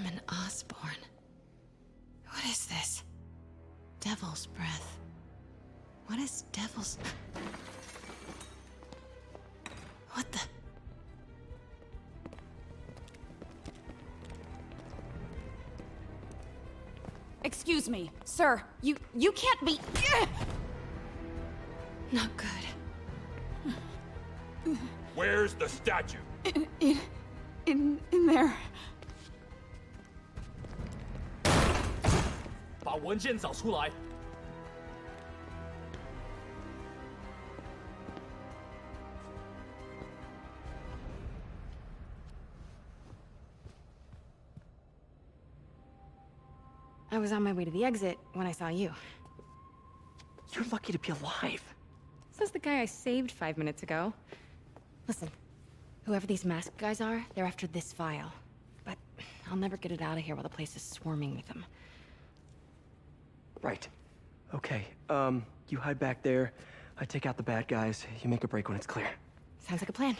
Norman Osborn. What is this? Devil's breath. What is devil's... What the... Excuse me, sir. You can't be... Not good. Where's the statue? In there. 把文件找出来。I was on my way to the exit when I saw you. You're lucky to be alive. Says the guy I saved 5 minutes ago. Listen, whoever these masked guys are, they're after this file. But I'll never get it out of here while the place is swarming with them. Right. Okay, you hide back there. I take out the bad guys. You make a break when it's clear. Sounds like a plan.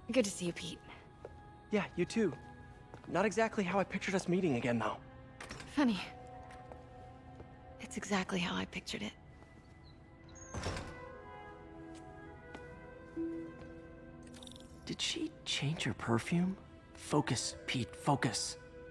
Good to see you, Pete. Yeah, you too. Not exactly how I pictured us meeting again, though. Funny. It's exactly how I pictured it. Did she change her perfume? Focus, Pete, focus.